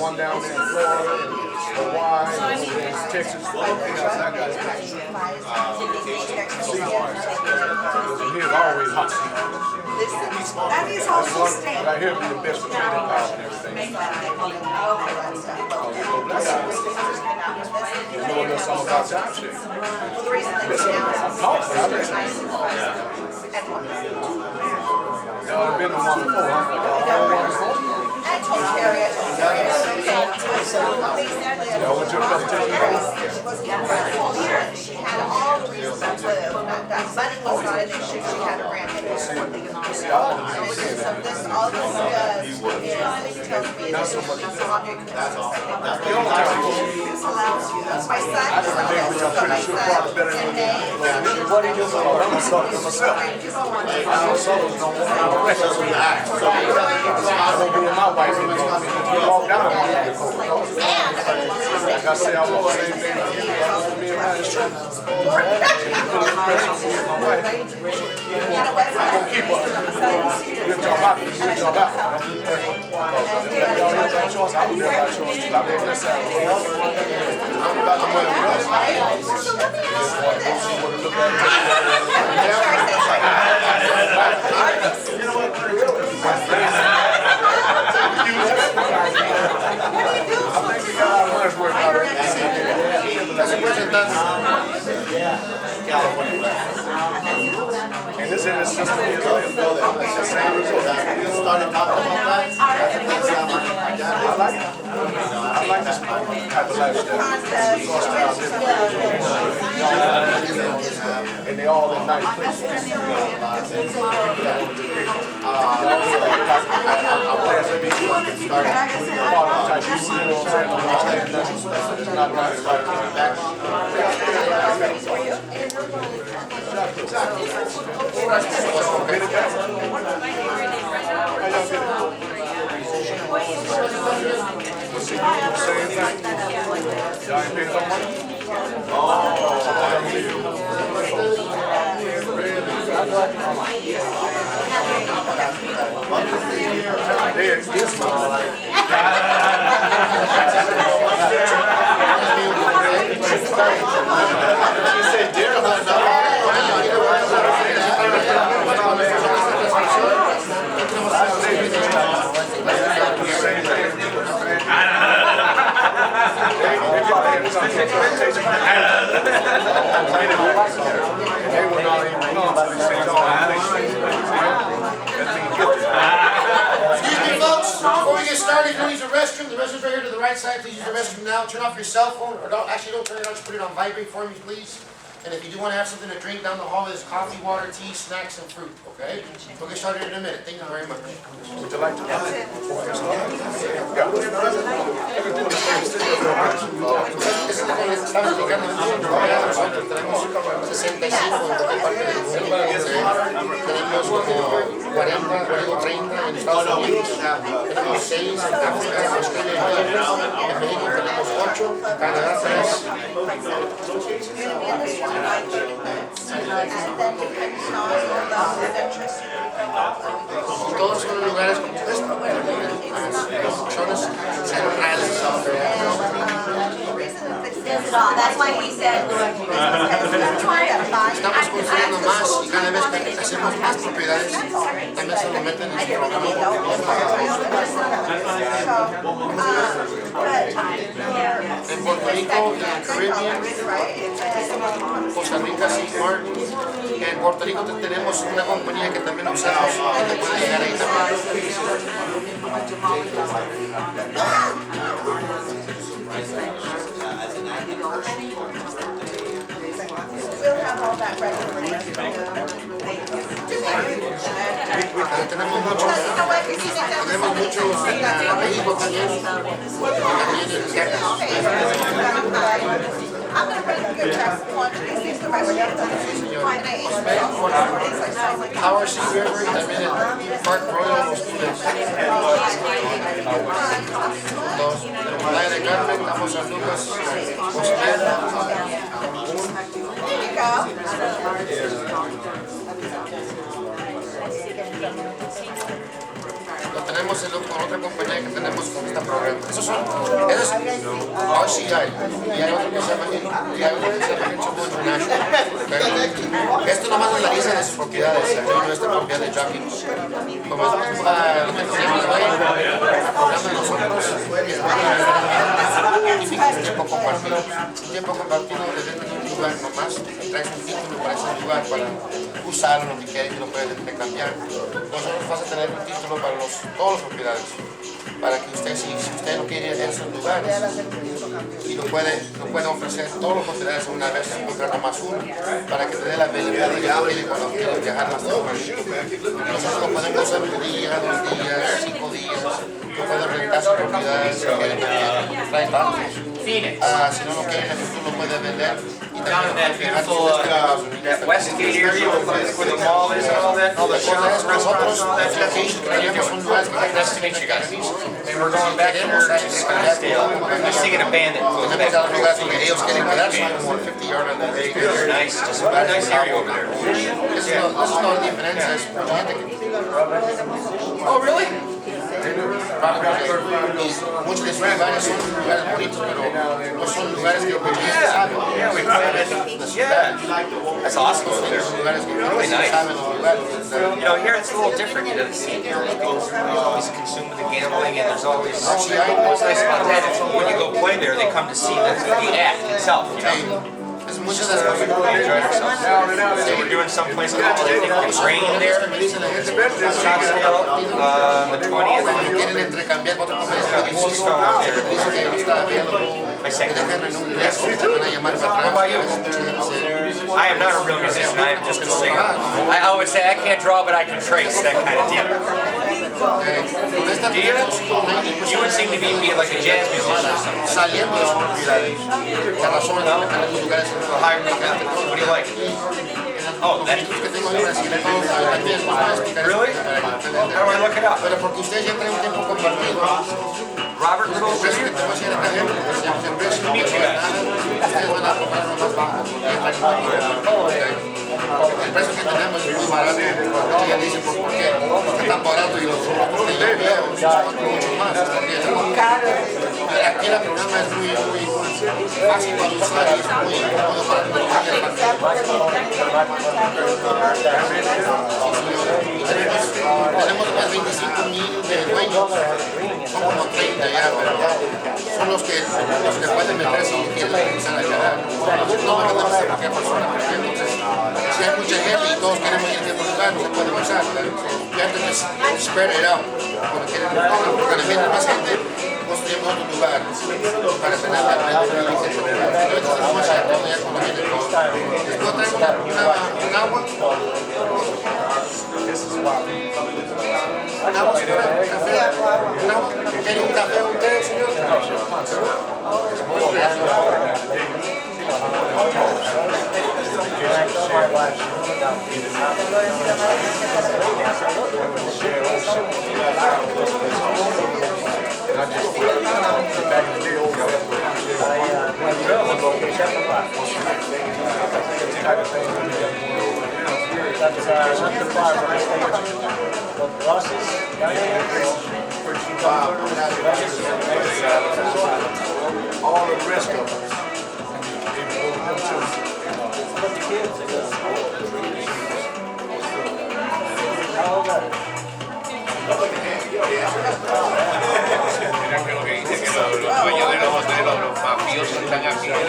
one down there in Florida, and Hawaii, and Texas. Everything else I got is here's always hot season. That is also state. Right here be the best for training power and everything. You know a little something about time shape. Listen, I'm talking, but I listen. Y'all have been to one before, huh? Y'all one before? I told Terry, Y'all went to a presentation? she had all the reasons to live. That money was not an issue. She had a brand new See, I want to be So saying this, that. all this does is tells me that so much. she's an object. The only time you go, My son I can predict which I'm pretty sure probably better than me. What do you do? I'm a sucker myself. I know suckers don't want to arrest us. I don't be in my wife's in there. We walk down on me. Like I say, I want the same thing to you. I want to be around the street. My wife. I'm gonna keep her. Good job out. Good job out. If y'all had that choice, I would never have choice. I mean, listen, I'm about to money with us. Just want to see what it look like. I think we got our money's worth out of and this in the system is the same result. Started talking about that. I like it. I like this type of lifestyle. And they all in nice places. It's not nice like same thing. Y'all ain't paying no money? There's this one. She said deer Excuse me, folks, before we get started, you use the restroom. The restroom's right here to the right side. Please use the restroom now. Turn off your cell phone, or don't turn it on, just put it on vibrate for me, please. And if you do want to have something to drink down the hall, there's coffee, water, tea, snacks, and fruit, okay? We'll get started in a minute. Thank you very much. Would you like to? Estamos aplicando nosotros tenemos 65 en toda parte del mundo, tenemos como 40, luego 30 en Estados Unidos, tenemos 6 en África, Australia y en México tenemos 8, Canadá 3. Todos son lugares como este, las opciones centrales. That's why he said, Estamos construyendo más y cada vez que hacemos más propiedades, también se lo meten en el programa. En Puerto Rico, en el Caribbean, Costa Rica, St. Martin. En Puerto Rico tenemos una compañía que también usamos que te puede llegar ahí también. We'll have all that ready for you. Tenemos muchos en México también, también en Texas. I'm going to bring a good track quantities to my Howard C. River, también en Park Royal, los Playa de Carmen, estamos en Lucas, There you go. Lo tenemos con otra compañía que tenemos con este programa. Esos son, oh sí hay, y hay otro que se llama Choco International. Okay. Esto nomás es la lista de sus propiedades, aquí no es la propiedad de Jockey. Como es el programa de nosotros, es tiempo compartido. Tiempo compartido desde un lugar nomás, traes un título para ese lugar para usarlo, lo que quieras y lo puedes intercambiar. Nosotros vas a tener un título para todas las propiedades, para que usted, si usted no quiere ir a esos lugares, y lo puede ofrecer todas las propiedades una vez, encontrar nomás uno, para que te dé la habilidad de que cuando quieras viajar más tiempo. Nosotros lo podemos hacer un día, 2 días, 5 días, lo puedes rentar su propiedad, si quiere trae tantos. Si no lo quiere, tú lo puedes vender. Down in that beautiful that Westgate area where the mall is and all that, all the sheriff's restaurants and all that. Nice to meet you guys. And we're going back there to Scottsdale. I'm just thinking a band that goes back to Very nice, just a nice area over there. Oh, really? Muchos de sus lugares son lugares bonitos, pero no son lugares que Yeah, we planted. Yeah, that's awesome over there. Really nice. You know, here it's a little different. You know, the city here is always consumed with the gambling, and there's always. What's nice about that is when you go play there, they come to see the act itself. You know. Muchas de las cosas We really enjoyed ourselves. So we're doing someplace called I think it's Rain there. Scottsdale, the 20th. quieren intercambiar con otros My second. How about you? I am not a real musician. I am just a singer. I always say I can't draw, but I can trace. That kind of deal. Do you? You would seem to be like a jazz musician or something. Saliendo de sus propiedades. La razón es que en los lugares What do you like? Oh, that. Really? How do I look it up? Pero porque ustedes ya tienen un tiempo compartido. Robert Little. El precio que te voy a decir acá, el precio no ustedes van a comprar más bajo. El precio que tenemos es muy barato. Y ella dice, pues, ¿por qué? Está tan barato y los otros de yo veo, mucho más. Aquí el programa es muy fácil para usar y es muy cómodo para cualquier Tenemos más 25,000 de dueños, son como 30 ya, pero son los que pueden meter si quieren regresar allá. Nosotros no mandamos a cualquier persona, porque entonces si hay mucha gente y todos queremos ir a otro lugar, no se puede pasar. Ya entonces spread it out. Cuando quieren más gente, construimos otro lugar para tener la mente. Entonces vamos a todo ya con la gente. Después traigo un agua. ¿Quiere un café o un té, señor? All the rest of us. Los dueños de los mafiosos están aquí en el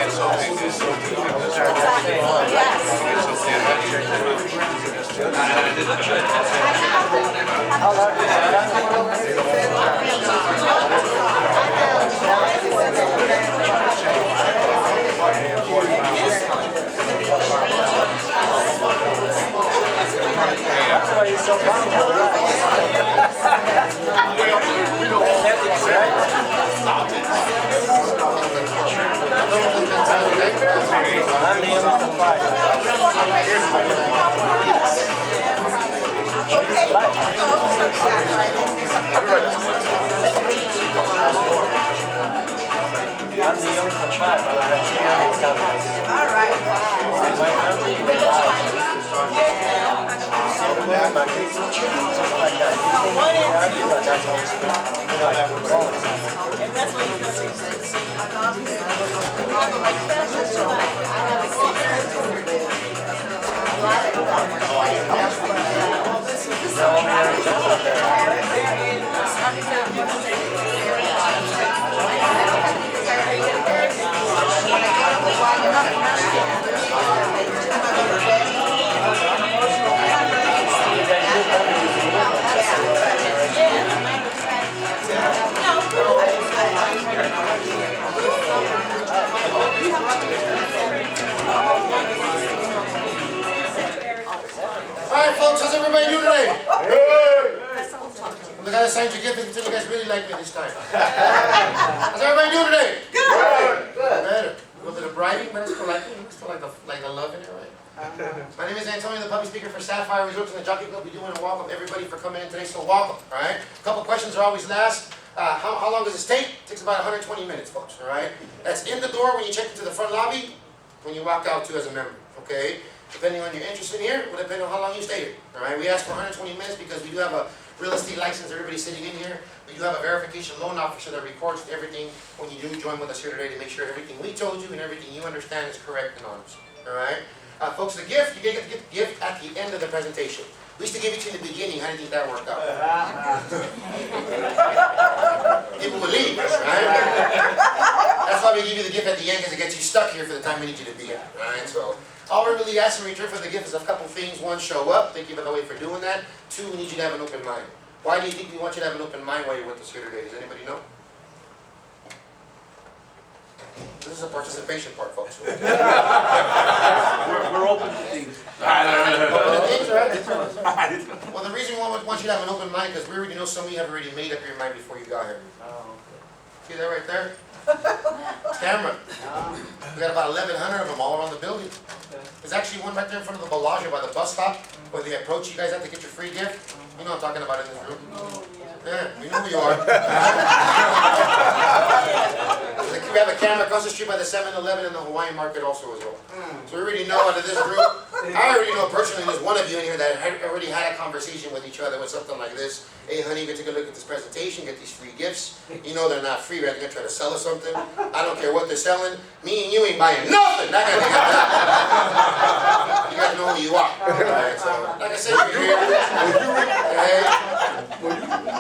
All right. Alright folks, how's everybody doing today? I'm the guy that signed your gift until you guys really like me this time. How's everybody doing today? Good. Better. A little bit of bribing, but it's still like the love in it, right? My name is Antonio, the public speaker for Sapphire Resorts and the Jockey Club. We do want to welcome everybody for coming in today, so welcome, alright? A couple questions are always last. How long does this take? It takes about 120 minutes, folks, alright? That's in the door when you check into the front lobby, when you walk out too as a member, okay? Depending on your interest in here, will depend on how long you stay here, alright? We ask for 120 minutes because we do have a real estate license, everybody sitting in here. We do have a verification loan officer that records everything when you do join with us here today to make sure everything we told you and everything you understand is correct and honest, alright? Folks, the gift, you get the gift at the end of the presentation. We used to give it to you in the beginning. How do you think that worked out? People will leave, right? That's why we give you the gift at the end, because it gets you stuck here for the time we need you to be here, right? So, all we really ask in return for the gift is a couple things. One, show up. Thank you, by the way, for doing that. Two, we need you to have an open mind. Why do you think we want you to have an open mind while you're with us here today? Does anybody know? This is a participation part, folks. We're open to things. Open to things, right? Well, the reason why we want you to have an open mind, because we already know some of you have already made up your mind before you got here. See that right there? Camera. We got about 1,100 of them all around the building. There's actually one right there in front of the Bellagio by the bus stop, where they approach you guys have to get your free gift. You know what I'm talking about in this room. Yeah, we know who you are. We have a camera across the street by the 7-Eleven and the Hawaiian market also as well. So we already know out of this group, I already know personally there's one of you in here that already had a conversation with each other with something like this. Hey honey, you take a look at this presentation, get these free gifts. You know they're not free, right? They're gonna try to sell us something. I don't care what they're selling. Me and you ain't buying nothing. That kind of thing. You guys know who you are. Right? So, like I said, if you're here, okay?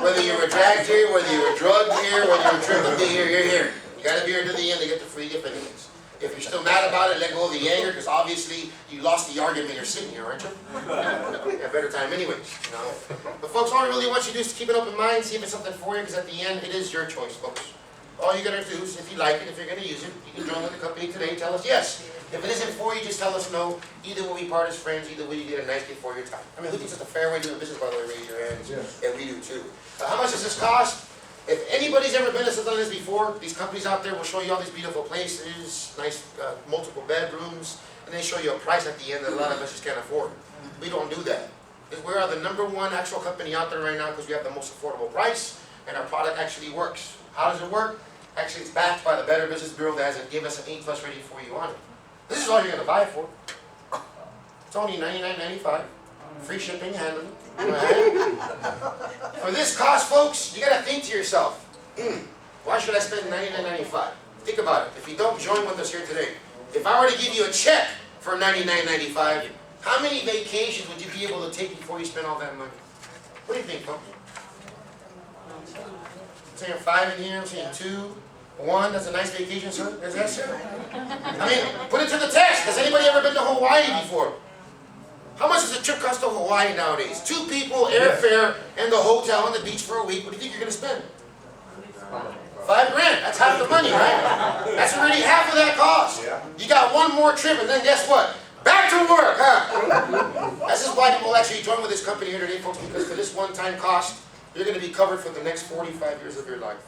Whether you were dragged here, whether you were drugged here, whether you were tripped to be here, you're here. You gotta be here to the end to get the free gift anyways. If you're still mad about it, let go of the anger, because obviously you lost the argument you're sitting here, aren't you? Yeah, better time anyways, you know. But folks, all I really want you to do is to keep an open mind, see if it's something for you, because at the end, it is your choice, folks. All you gotta do is, if you like it, if you're gonna use it, you can join with the company today and tell us yes. If it isn't for you, just tell us no. Either way we part as friends, either way you get a nice gift for your time. I mean, who thinks it's a fair way of doing business, by the way? Raise your hands. Yeah, we do too. How much does this cost? If anybody's ever been to something like this before, these companies out there will show you all these beautiful places, nice multiple bedrooms, and they show you a price at the end that a lot of us just can't afford. We don't do that. We are the #1 actual company out there right now because we have the most affordable price, and our product actually works. How does it work? Actually, it's backed by the Better Business Bureau that has given us an A+ rating for you on it. This is all you're going to buy it for. It's only $99.95. Free shipping and handling. Right? For this cost, folks, you got to think to yourself, why should I spend $99.95? Think about it. If you don't join with us here today, if I were to give you a check for $99.95, how many vacations would you be able to take before you spend all that money? What do you think, folks? I'm saying 5 in here, I'm saying 2. 1, that's a nice vacation, sir. Is that, sir? I mean, put it to the test. Has anybody ever been to Hawaii before? How much does a trip cost to Hawaii nowadays? 2 people, airfare, and the hotel on the beach for a week. What do you think you're going to spend? $5 grand. That's half the money, right? That's already half of that cost. You got one more trip, and then guess what? Back to work, huh? This is why people actually join with this company here today, folks, because for this one-time cost, you're going to be covered for the next 45 years of your life.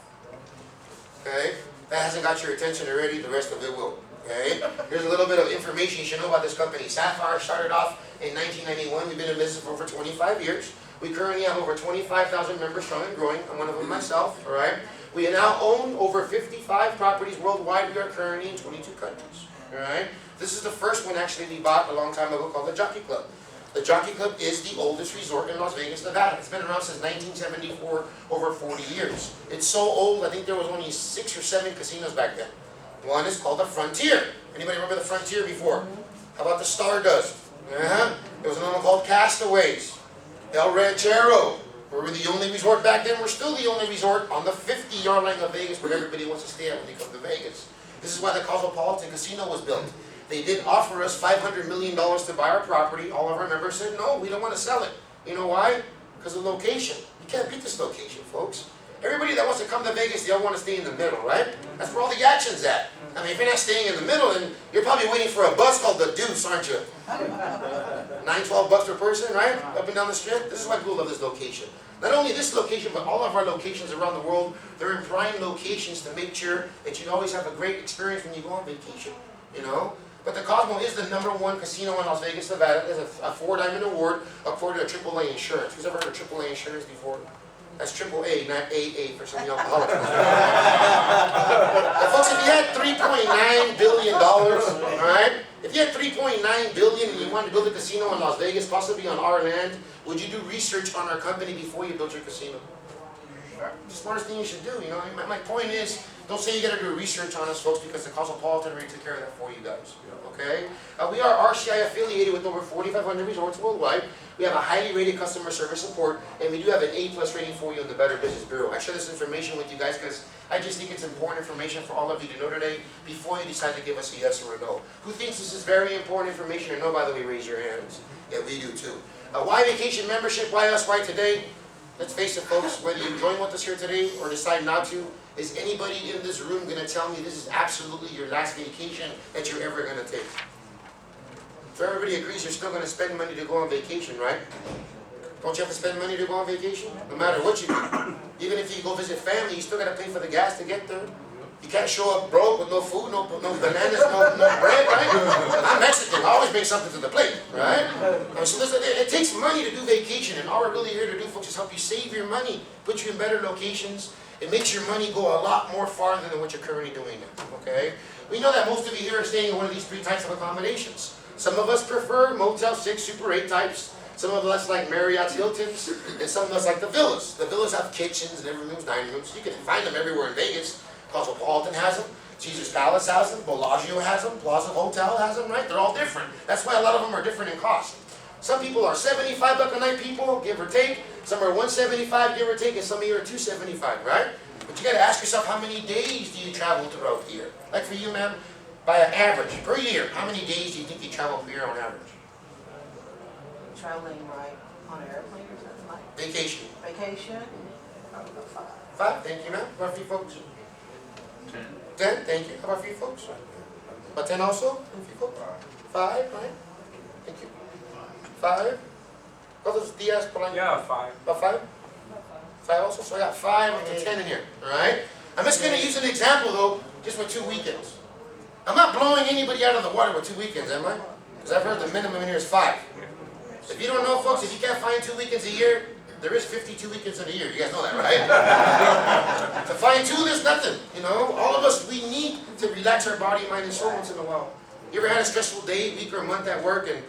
Okay? That hasn't got your attention already, the rest of it will. Okay? Here's a little bit of information you should know about this company. Sapphire started off in 1991. We've been in business for over 25 years. We currently have over 25,000 members strong and growing. I'm one of them myself, alright? We now own over 55 properties worldwide. We are currently in 22 countries, alright? This is the first one actually we bought a long time ago called the Jockey Club. The Jockey Club is the oldest resort in Las Vegas, Nevada. It's been around since 1974, over 40 years. It's so old, I think there was only 6 or 7 casinos back then. One is called the Frontier. Anybody remember the Frontier before? How about the Stardust? There was another one called Castaways. El Ranchero. We were the only resort back then. We're still the only resort on the 50-yard line of Vegas where everybody wants to stay at when they come to Vegas. This is why the Cosmopolitan Casino was built. They did offer us $500 million to buy our property. All of our members said, no, we don't want to sell it. You know why? Because of the location. You can't beat this location, folks. Everybody that wants to come to Vegas, they all want to stay in the middle, right? That's where all the action's at. I mean, if you're not staying in the middle, then you're probably waiting for a bus called the Deuce, aren't you? $9-12 per person, right? Up and down the strip. This is why people love this location. Not only this location, but all of our locations around the world, they're in prime locations to make sure that you always have a great experience when you go on vacation, you know? But the Cosmo is the #1 casino in Las Vegas, Nevada. There's a 4-diamond award according to AAA Insurance. Who's ever heard of AAA Insurance before? That's AAA, not AA for some of the alcoholics. Folks, if you had $3.9 billion, all right? If you had $3.9 billion and you wanted to build a casino in Las Vegas, possibly on our land, would you do research on our company before you build your casino? The smartest thing you should do, you know? My point is, don't say you gotta do research on us, folks, because the Cosmopolitan already took care of that for you guys, okay? We are RCI affiliated with over 4,500 resorts worldwide. We have a highly rated customer service support, and we do have an A+ rating for you in the Better Business Bureau. I share this information with you guys because I just think it's important information for all of you to know today before you decide to give us a yes or a no. Who thinks this is very important information or no? By the way, raise your hands. Yeah, we do too. Why vacation membership? Why us? Why today? Let's face it, folks, whether you join with us here today or decide not to, is anybody in this room going to tell me this is absolutely your last vacation that you're ever going to take? So everybody agrees you're still going to spend money to go on vacation, right? Don't you have to spend money to go on vacation? No matter what you do. Even if you go visit family, you still got to pay for the gas to get there. You can't show up broke with no food, no bananas, no bread, right? I'm Mexican. I always bring something to the plate, right? So it takes money to do vacation, and all we're really here to do, folks, is help you save your money, put you in better locations. It makes your money go a lot more farther than what you're currently doing now, okay? We know that most of you here are staying in one of these 3 types of accommodations. Some of us prefer Motel 6, Super 8 types. Some of us like Marriott's, Hilton's, and some of us like the villas. The villas have kitchens and every room's dining rooms. You can find them everywhere in Vegas. Cosmopolitan has them, Caesar's Palace has them, Bellagio has them, Plaza Hotel has them, right? They're all different. That's why a lot of them are different in cost. Some people are $75 a night people, give or take. Some are $175, give or take, and some of you are $275, right? But you gotta ask yourself, how many days do you travel throughout the year? Like for you, ma'am, by an average, per year, how many days do you think you travel per year on average? Traveling right on an airplane or something like Vacation. vacation, probably about 5. 5, thank you, ma'am. How about for you folks? 10, thank you. How about for you folks? About 10 also? For you folks? 5, right? Thank you. 5? Brothers Diaz, Polanco? Yeah, 5. About 5? 5 also? So I got 5 up to 10 in here, alright? I'm just going to use an example though, just for 2 weekends. I'm not blowing anybody out of the water with 2 weekends, am I? Because I've heard the minimum in here is 5. If you don't know, folks, if you can't find 2 weekends a year, there is 52 weekends in a year. You guys know that, right? To find 2, there's nothing. You know, all of us, we need to relax our body, mind, and soul once in a while. You ever had a stressful day, week, or month at work, and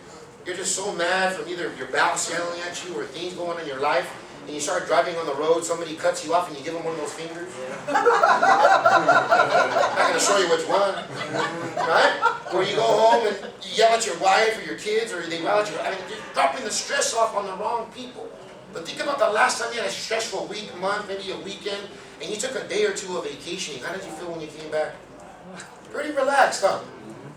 you're just so mad from either your boss yelling at you or things going on in your life, and you start driving on the road, somebody cuts you off, and you give them one of those fingers? I'm not going to show you which one, right? Or you go home and you yell at your wife or your kids, or they yell at you. I mean, you're dropping the stress off on the wrong people. But think about the last time you had a stressful week, month, maybe a weekend, and you took a day or 2 of vacationing. How did you feel when you came back? Pretty relaxed, huh?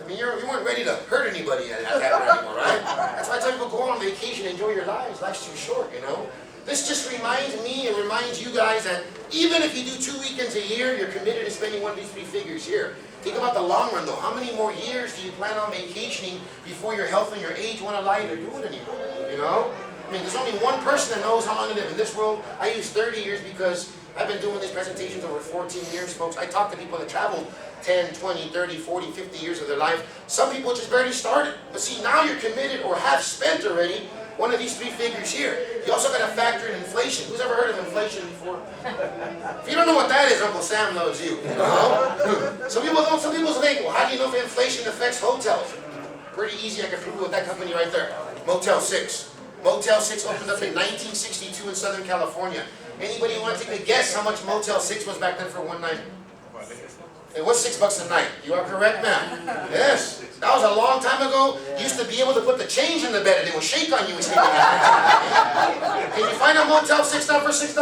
I mean, you weren't ready to hurt anybody at that anymore, right? That's why I tell people, go on vacation, enjoy your lives. Life's too short, you know? This just reminds me and reminds you guys that even if you do 2 weekends a year, you're committed to spending one of these 3 figures here. Think about the long run, though. How many more years do you plan on vacationing before your health and your age won't allow you to do it anymore, you know? I mean, there's only one person that knows how long to live in this world. I use 30 years because I've been doing these presentations over 14 years, folks. I talk to people that traveled 10, 20, 30, 40, 50 years of their life. Some people just barely started. But see, now you're committed or have spent already one of these 3 figures here. You also got to factor in inflation. Who's ever heard of inflation before? If you don't know what that is, Uncle Sam loves you. You know? Some people don't. Some people think, well, how do you know if inflation affects hotels? Pretty easy. I can prove it with that company right there. Motel 6. Motel 6 opened up in 1962 in Southern California. Anybody want to take a guess how much Motel 6 was back then for one night? It was $6 a night. You are correct, ma'am. Yes. That was a long time ago. You used to be able to put the change in the bed and it would shake on you and sleep. Can you find a Motel 6 now for $6?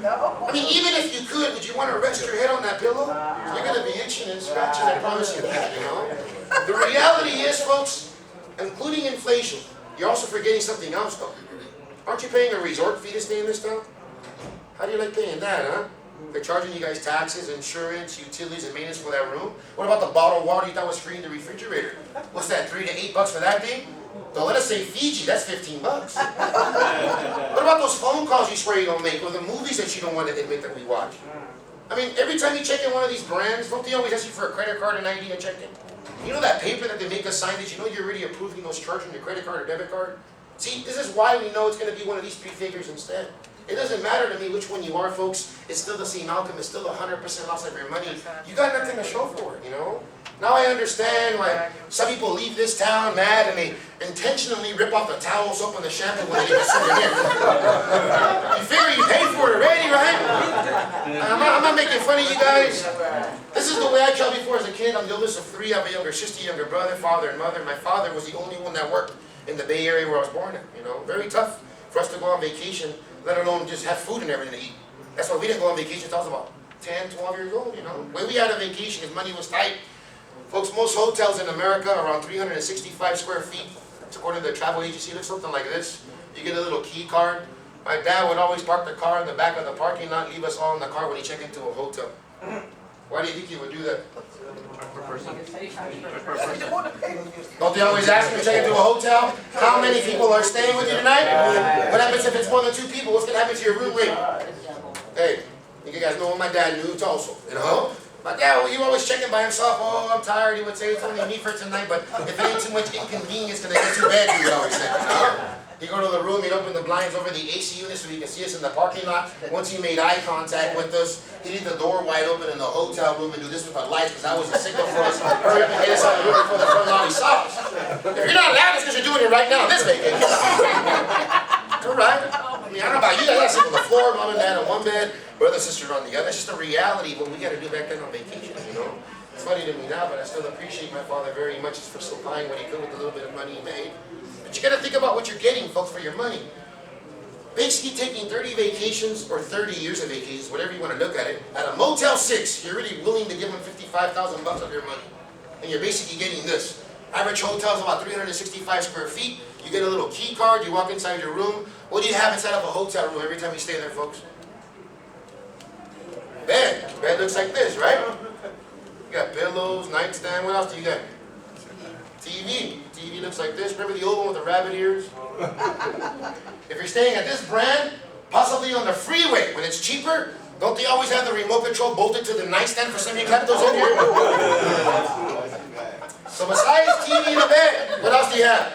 No. I mean, even if you could, would you want to rest your head on that pillow? You're going to be itching and scratching, I promise you that, you know? The reality is, folks, including inflation, you're also forgetting something else, though. Aren't you paying a resort fee to stay in this town? How do you like paying that, huh? They're charging you guys taxes, insurance, utilities, and maintenance for that room. What about the bottled water you thought was free in the refrigerator? What's that, $3 to $8 for that thing? Don't let us say Fiji, that's $15. What about those phone calls you swear you don't make, or the movies that you don't want to admit that we watch? I mean, every time you check in one of these brands, don't they always ask you for a credit card and ID and check-in? You know that paper that they make us sign that you know you're already approving those charges on your credit card or debit card? See, this is why we know it's going to be one of these three figures instead. It doesn't matter to me which one you are, folks. It's still the same outcome. It's still 100% loss of your money. You got nothing to show for it, you know? Now I understand why some people leave this town mad and they intentionally rip off the towel, soap, and the shampoo when they get the souvenir. You figure you paid for it already, right? I'm not making fun of you guys. This is the way I tell before as a kid. I'm the oldest of three. I have a younger sister, younger brother, father, and mother. My father was the only one that worked in the Bay Area where I was born in, you know? Very tough for us to go on vacation, let alone just have food and everything to eat. That's why we didn't go on vacation until I was about 10, 12 years old, you know? When we had a vacation, his money was tight. Folks, most hotels in America are around 365 square feet. It's according to the travel agency. It looks something like this. You get a little key card. My dad would always park the car in the back of the parking lot, leave us all in the car when he checked into a hotel. Why do you think he would do that? Don't they always ask you to check into a hotel? How many people are staying with you tonight? What happens if it's more than 2 people? What's going to happen to your room rate? Hey, you guys know what my dad knew also, you know? My dad, he always checking by himself. Oh, I'm tired. He would say it's only me for tonight, but if it ain't too much inconvenience, then it gets too bad, he would always say. You know? He'd go to the room, he'd open the blinds over the AC unit so he could see us in the parking lot. Once he made eye contact with us, he'd leave the door wide open in the hotel room and do this with the lights because that was a signal for us. Hurry up and get us out of the room before the front lobby saw us. If you're not loud, it's because you're doing it right now, this vacation. It's all right. I mean, I don't know about you guys, I sleep on the floor, mom and dad on one bed, brother and sister on the other. It's just a reality of what we got to do back then on vacation, you know? It's funny to me now, but I still appreciate my father very much for supplying what he could with the little bit of money he made. But you got to think about what you're getting, folks, for your money. Basically taking 30 vacations or 30 years of vacations, whatever you want to look at it, at a Motel 6, you're really willing to give them $55,000 of your money. And you're basically getting this. Average hotel is about 365 square feet. You get a little key card, you walk inside your room. What do you have inside of a hotel room every time you stay there, folks? Bed. Bed looks like this, right? You got pillows, nightstand. What else do you got? TV. TV looks like this. Remember the old one with the rabbit ears? If you're staying at this brand, possibly on the freeway, when it's cheaper, don't they always have the remote control bolted to the nightstand for some of you kleptos in here? So besides TV and a bed, what else do you have?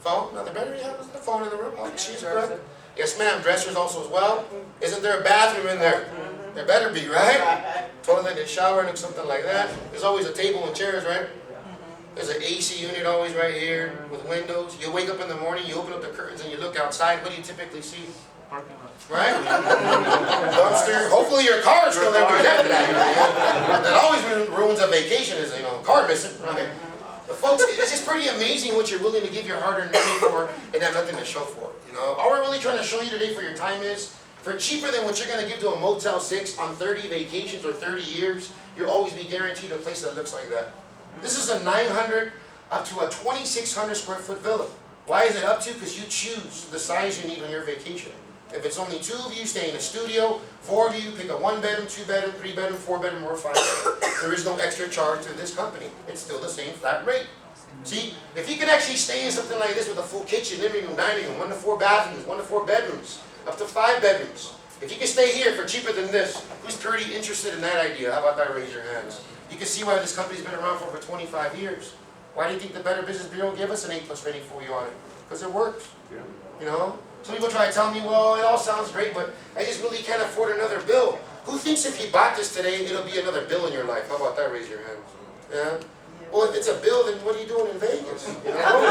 Phone? Now the battery has the phone in the room. Oh, she's correct. Yes, ma'am. Dressers also as well. Isn't there a bathroom in there? There better be, right? Toilet and shower and something like that. There's always a table and chairs, right? There's an AC unit always right here with windows. You wake up in the morning, you open up the curtains and you look outside. What do you typically see? Right? Dumpster. Hopefully your car is still there when you get to that. That always ruins a vacation is, you know, car missing. Right? But folks, it's just pretty amazing what you're willing to give your hard-earned money for and have nothing to show for it. You know, all we're really trying to show you today for your time is, for cheaper than what you're going to give to a Motel 6 on 30 vacations or 30 years, you'll always be guaranteed a place that looks like that. This is a 900 up to a 2,600 square foot villa. Why is it up to? Because you choose the size you need on your vacation. If it's only 2 of you, stay in a studio. 4 of you, pick a 1-bedroom, 2-bedroom, 3-bedroom, 4-bedroom, or 5-bedroom. There is no extra charge to this company. It's still the same flat rate. See, if you can actually stay in something like this with a full kitchen, living room, dining room, 1 to 4 bathrooms, 1 to 4 bedrooms, up to 5 bedrooms. If you can stay here for cheaper than this, who's pretty interested in that idea? How about that? Raise your hands. You can see why this company's been around for over 25 years. Why do you think the Better Business Bureau gave us an A+ rating for you on it? Because it works. Yeah. You know? Some people try to tell me, well, it all sounds great, but I just really can't afford another bill. Who thinks if you bought this today, it'll be another bill in your life? How about that? Raise your hands. Yeah? Well, if it's a bill, then what are you doing in Vegas? You know?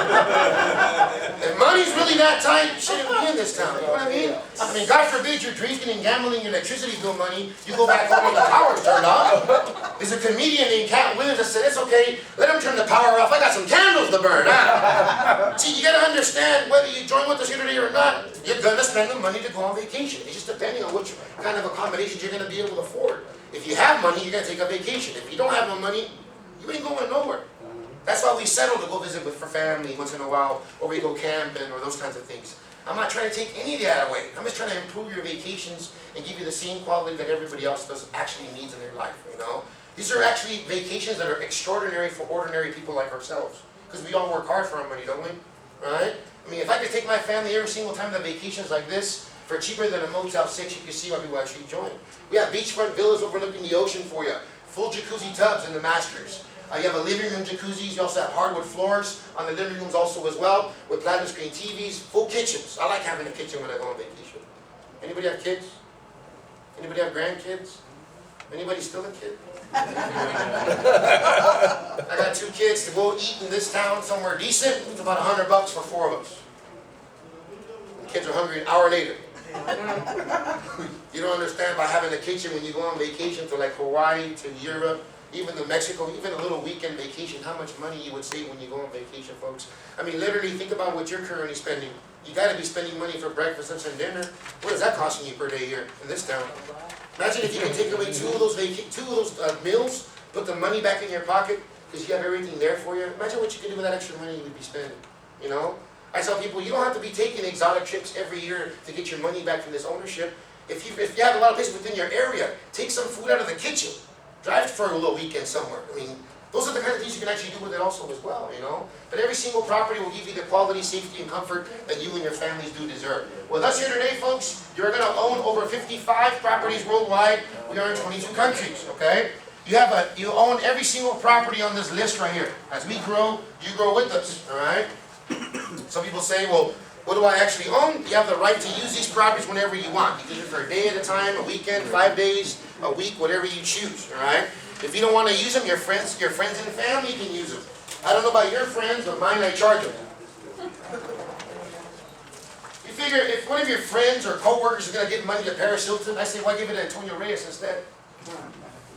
If money's really that tight, you shouldn't be in this town. You know what I mean? I mean, God forbid you're drinking and gambling your electricity bill money. You go back home and the power's turned off. There's a comedian named Cat Williams that said, it's okay, let him turn the power off. I got some candles to burn. See, you gotta understand whether you join with us here today or not, you're gonna spend the money to go on vacation. It's just depending on which kind of accommodations you're gonna be able to afford. If you have money, you're gonna take a vacation. If you don't have no money, you ain't going nowhere. That's why we settle to go visit for family once in a while, or we go camping, or those kinds of things. I'm not trying to take any of that away. I'm just trying to improve your vacations and give you the same quality that everybody else does actually needs in their life, you know? These are actually vacations that are extraordinary for ordinary people like ourselves. Because we all work hard for our money, don't we? Right? I mean, if I could take my family every single time to vacations like this, for cheaper than a Motel 6, you can see why people actually join. We have beachfront villas overlooking the ocean for you. Full jacuzzi tubs in the masters. You have a living room jacuzzis. You also have hardwood floors on the living rooms also as well, with platinum screen TVs, full kitchens. I like having a kitchen when I go on vacation. Anybody have kids? Anybody have grandkids? Anybody still a kid? I got 2 kids to go eat in this town somewhere decent. It's about $100 for 4 of us. The kids are hungry an hour later. You don't understand by having a kitchen when you go on vacation to like Hawaii, to Europe, even to Mexico, even a little weekend vacation, how much money you would save when you go on vacation, folks. I mean, literally think about what you're currently spending. You got to be spending money for breakfast, lunch, and dinner. What is that costing you per day here in this town? Imagine if you can take away two of those meals, put the money back in your pocket, because you have everything there for you. Imagine what you could do with that extra money you would be spending, you know? I tell people, you don't have to be taking exotic trips every year to get your money back from this ownership. If you have a lot of places within your area, take some food out of the kitchen. Drive for a little weekend somewhere. I mean, those are the kind of things you can actually do with it also as well, you know? But every single property will give you the quality, safety, and comfort that you and your families do deserve. With us here today, folks, you're going to own over 55 properties worldwide. We are in 22 countries, okay? You own every single property on this list right here. As we grow, you grow with us, all right? Some people say, well, what do I actually own? You have the right to use these properties whenever you want. You can use it for a day at a time, a weekend, 5 days, a week, whatever you choose, all right? If you don't want to use them, your friends and family can use them. I don't know about your friends, but mine, I charge them. You figure if one of your friends or coworkers is going to give money to Paris Hilton, I say, why give it to Antonio Reyes instead?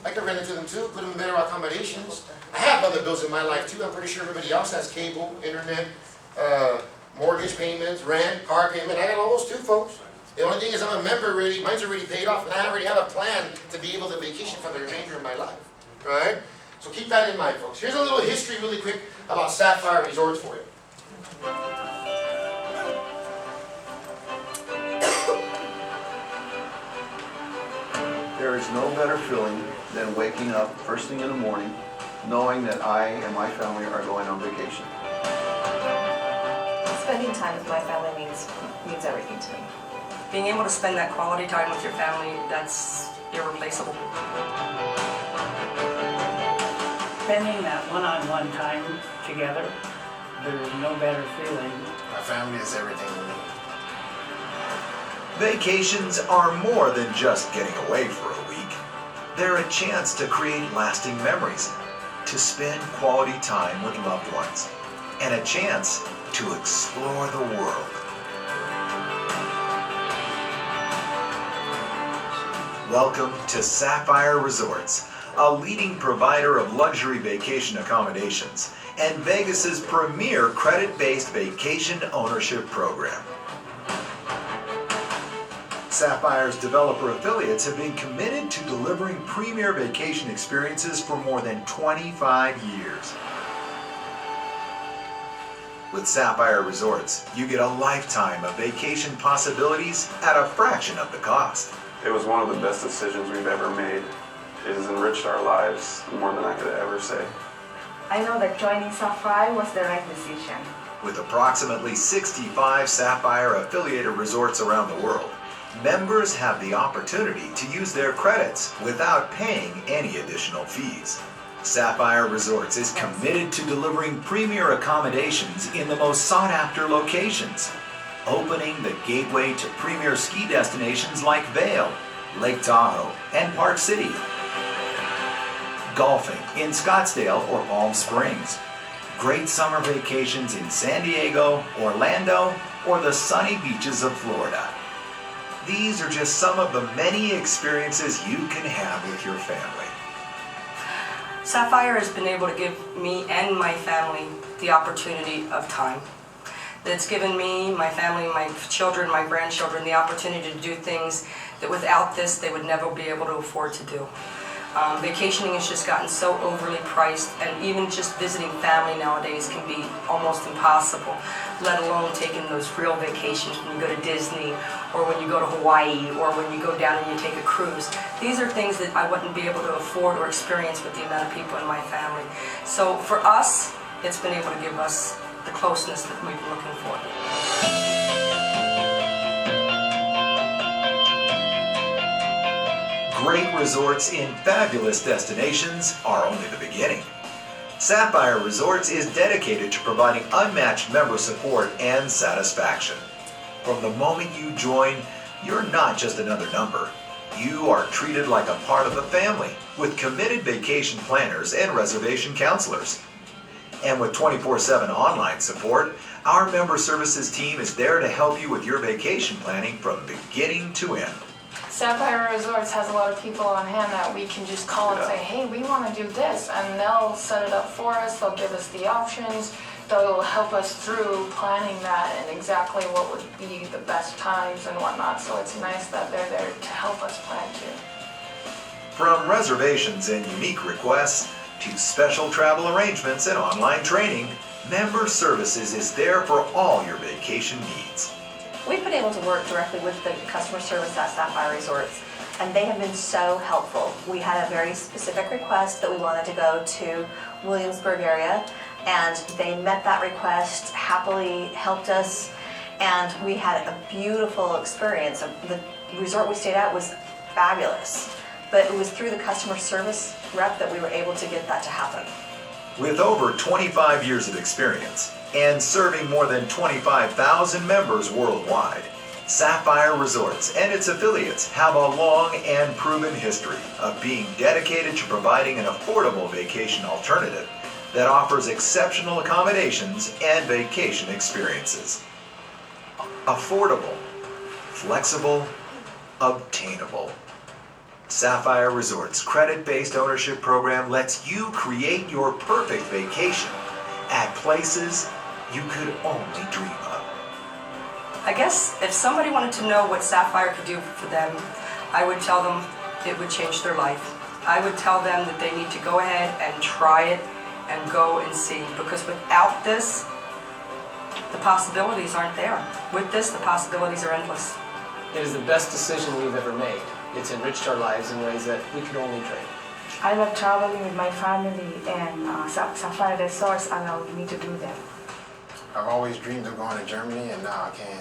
I could rent it to them too, put them in better accommodations. I have other bills in my life too. I'm pretty sure everybody else has cable, internet, mortgage payments, rent, car payment. I got all those too, folks. The only thing is I'm a member already, mine's already paid off, and I already have a plan to be able to vacation for the remainder of my life, right? So keep that in mind, folks. Here's a little history really quick about Sapphire Resorts for you. There is no better feeling than waking up first thing in the morning, knowing that I and my family are going on vacation. Spending time with my family means everything to me. Being able to spend that quality time with your family, that's irreplaceable. Spending that one-on-one time together, there's no better feeling. My family is everything to me. Vacations are more than just getting away for a week. They're a chance to create lasting memories, to spend quality time with loved ones, and a chance to explore the world. Welcome to Sapphire Resorts, a leading provider of luxury vacation accommodations and Vegas's premier credit-based vacation ownership program. Sapphire's developer affiliates have been committed to delivering premier vacation experiences for more than 25 years. With Sapphire Resorts, you get a lifetime of vacation possibilities at a fraction of the cost. It was one of the best decisions we've ever made. It has enriched our lives more than I could ever say. I know that joining Sapphire was the right decision. With approximately 65 Sapphire affiliated resorts around the world, members have the opportunity to use their credits without paying any additional fees. Sapphire Resorts is committed to delivering premier accommodations in the most sought-after locations, opening the gateway to premier ski destinations like Vail, Lake Tahoe, and Park City. golfing in Scottsdale or Palm Springs, great summer vacations in San Diego, Orlando, or the sunny beaches of Florida. These are just some of the many experiences you can have with your family. Sapphire has been able to give me and my family the opportunity of time. It's given me, my family, my children, my grandchildren the opportunity to do things that without this they would never be able to afford to do. Vacationing has just gotten so overly priced, and even just visiting family nowadays can be almost impossible, let alone taking those real vacations when you go to Disney or when you go to Hawaii or when you go down and you take a cruise. These are things that I wouldn't be able to afford or experience with the amount of people in my family. So for us, it's been able to give us the closeness that we've been looking for. Great resorts in fabulous destinations are only the beginning. Sapphire Resorts is dedicated to providing unmatched member support and satisfaction. From the moment you join, you're not just another number. You are treated like a part of the family with committed vacation planners and reservation counselors. And with 24/7 online support, our member services team is there to help you with your vacation planning from beginning to end. Sapphire Resorts has a lot of people on hand that we can just call and say, hey, we want to do this, and they'll set it up for us, they'll give us the options, they'll help us through planning that and exactly what would be the best times and whatnot, so it's nice that they're there to help us plan too. From reservations and unique requests to special travel arrangements and online training, Member Services is there for all your vacation needs. We've been able to work directly with the customer service at Sapphire Resorts, and they have been so helpful. We had a very specific request that we wanted to go to Williamsburg area, and they met that request, happily helped us, and we had a beautiful experience. The resort we stayed at was fabulous, but it was through the customer service rep that we were able to get that to happen. With over 25 years of experience and serving more than 25,000 members worldwide, Sapphire Resorts and its affiliates have a long and proven history of being dedicated to providing an affordable vacation alternative that offers exceptional accommodations and vacation experiences. Affordable, flexible, obtainable. Sapphire Resorts' credit-based ownership program lets you create your perfect vacation at places you could only dream of. I guess if somebody wanted to know what Sapphire could do for them, I would tell them it would change their life. I would tell them that they need to go ahead and try it and go and see, because without this, the possibilities aren't there. With this, the possibilities are endless. It is the best decision we've ever made. It's enriched our lives in ways that we could only dream. I love traveling with my family, and Sapphire Resorts allowed me to do that. I've always dreamed of going to Germany, and now I can.